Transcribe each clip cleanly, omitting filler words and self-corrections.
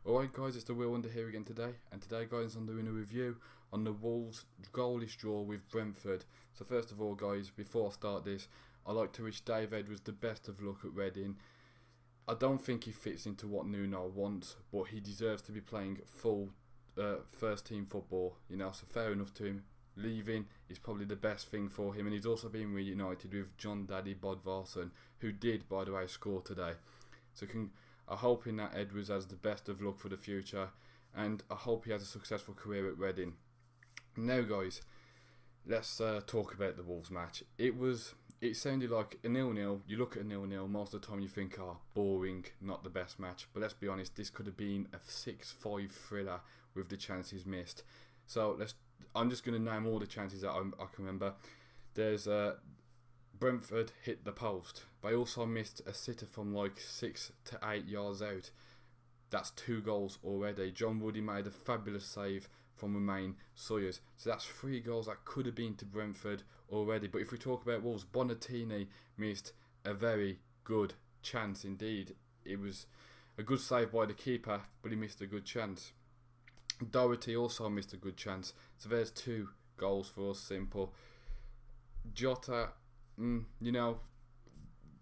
Alright guys, it's the Will Wonder here again today, and today guys I'm doing a review on the Wolves goalless draw with Brentford. So first of all guys, before I start this, I'd like to wish Dave Edwards the best of luck at Reading. I don't think he fits into what Nuno wants, but he deserves to be playing full first team football, so fair enough to him. Leaving is probably the best thing for him, and he's also been reunited with John Daddy Bodvarsson, who did, by the way, score today. So I'm hoping that Edwards has the best of luck for the future, and I hope he has a successful career at Reading. Now guys, let's talk about the Wolves match. It sounded like a 0-0. You look at a 0-0, most of the time you think, boring, not the best match. But let's be honest, this could have been a 6-5 thriller with the chances missed. So I'm just going to name all the chances that I can remember. There's Brentford hit the post. They also missed a sitter from like 6 to 8 yards out. That's 2 goals already. John Woody made a fabulous save from Romain Sawyers. So that's 3 goals that could have been to Brentford already. But if we talk about Wolves, Bonatini missed a very good chance indeed. It was a good save by the keeper, but he missed a good chance. Doherty also missed a good chance. So there's 2 goals for us, simple. Jota,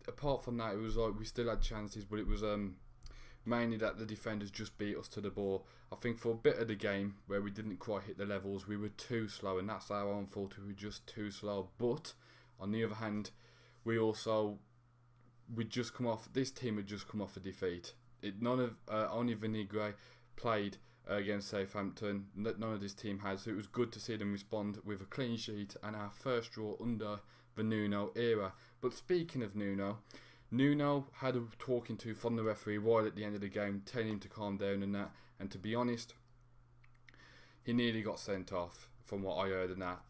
apart from that, it was like we still had chances, but it was mainly that the defenders just beat us to the ball. I think for a bit of the game where we didn't quite hit the levels, we were too slow, and that's our own fault. We were just too slow. But on the other hand, this team had just come off a defeat. Only Vinigre played against Southampton. None of this team had, so it was good to see them respond with a clean sheet and our first draw under the Nuno era. But speaking of Nuno had a talking to from the referee right at the end of the game, telling him to calm down and that. And to be honest, he nearly got sent off. From what I heard, that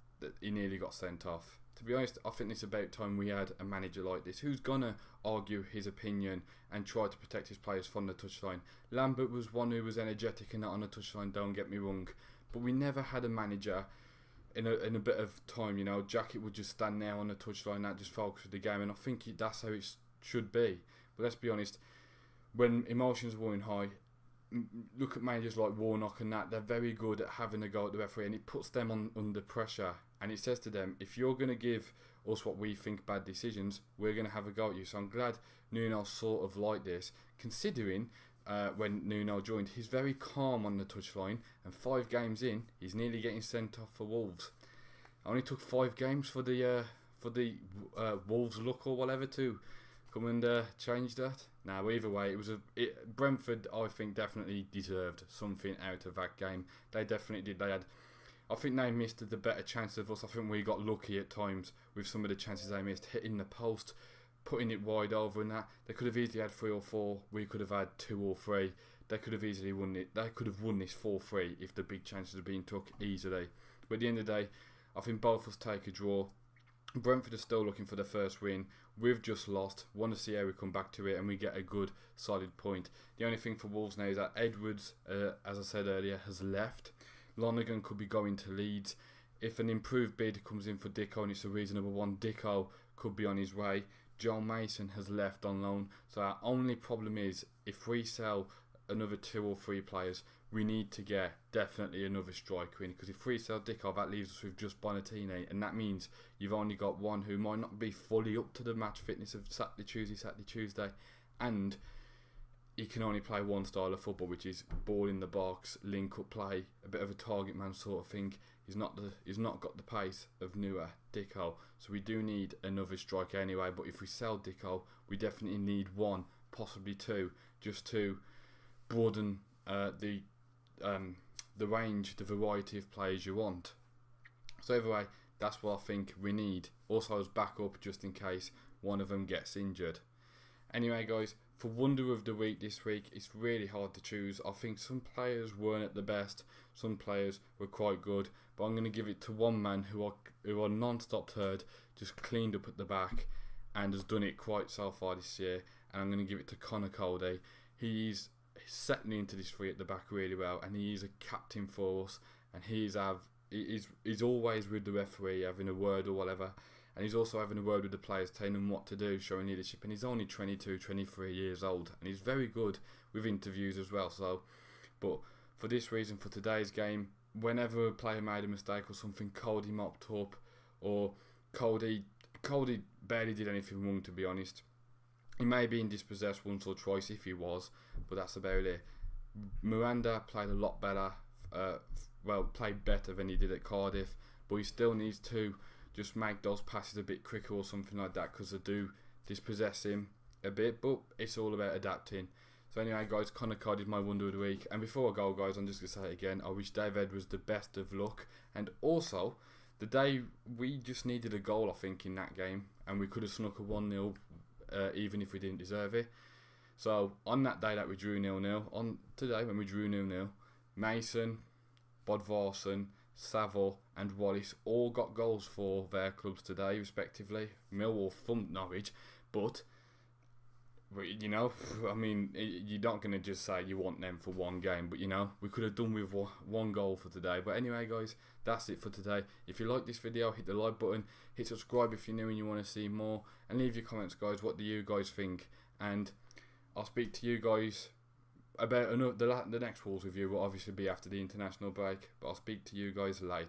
he nearly got sent off. To be honest, I think it's about time we had a manager like this who's gonna argue his opinion and try to protect his players from the touchline. Lambert was one who was energetic and that on the touchline, don't get me wrong, but we never had a manager in a bit of time. Jacket would just stand there on the touchline and just focus with the game, and I think that's how it should be. But let's be honest, when emotions are running high, look at managers like Warnock and that. They're very good at having a go at the referee, and it puts them under pressure, and it says to them, if you're going to give us what we think bad decisions, we're going to have a go at you. So I'm glad Nuno's sort of like this, considering when Nuno joined, he's very calm on the touchline, and 5 games in, he's nearly getting sent off for Wolves. It only took 5 games for the Wolves look or whatever to come and change that. Now, either way, Brentford, I think, definitely deserved something out of that game. They definitely did. I think they missed the better chances of us. I think we got lucky at times with some of the chances they missed, hitting the post, putting it wide over and that. They could have easily had 3 or 4. We could have had 2 or 3. They could have easily won it. They could have won this 4-3 if the big chances had been took easily. But at the end of the day, I think both of us take a draw. Brentford are still looking for the first win. We've just lost. Want to see how we come back to it and we get a good solid point. The only thing for Wolves now is that Edwards, as I said earlier, has left. Lonergan could be going to Leeds. If an improved bid comes in for Dicko and it's a reasonable one, Dicko could be on his way. Joe Mason has left on loan. So our only problem is, if we sell another 2 or 3 players, we need to get definitely another striker in, because if we sell Dicko, that leaves us with just Bonatini, and that means you've only got one who might not be fully up to the match fitness of Saturday, Tuesday, and he can only play one style of football, which is ball in the box, link up play, a bit of a target man sort of thing. He's not got the pace of newer Dicko, so we do need another striker anyway. But if we sell Dicko, we definitely need 1, possibly 2, just to broaden the range, the variety of players you want. So anyway, that's what I think we need. Also as backup, just in case one of them gets injured. Anyway guys, for Wonder of the Week this week, it's really hard to choose. I think some players weren't at the best, some players were quite good, but I'm going to give it to one man who I non-stop heard, just cleaned up at the back and has done it quite so far this year, and I'm going to give it to Connor Cody. He's settling into this 3 at the back really well, and he is a captain for us, and he's always with the referee having a word or whatever, and he's also having a word with the players, telling them what to do, showing leadership, and he's only 22, 23 years old, and he's very good with interviews as well. So But for this reason, for today's game, whenever a player made a mistake or something, Cody mopped up, or Cody barely did anything wrong, to be honest. He may be in dispossessed once or twice if he was, but that's about it. Miranda played a lot better, played better than he did at Cardiff, but he still needs to just make those passes a bit quicker or something like that, because they do dispossess him a bit, but it's all about adapting. So anyway, guys, Connor Cod is my wonder of the week. And before I go, guys, I'm just going to say it again, I wish Dave Edwards the best of luck. And also, the day we just needed a goal, I think, in that game, and we could have snuck a 1-0, even if we didn't deserve it. So on that day that we drew 0-0, on today when we drew 0-0, Mason, Bodvarsson, Saville and Wallace all got goals for their clubs today, respectively. Millwall thumped Norwich, but you know, I mean, you're not going to just say you want them for one game, but you know, we could have done with one goal for today. But anyway, guys, that's it for today. If you like this video, hit the like button, hit subscribe if you're new and you want to see more, and leave your comments, guys. What do you guys think? And I'll speak to you guys about the next Wolves review will obviously be after the international break, but I'll speak to you guys later.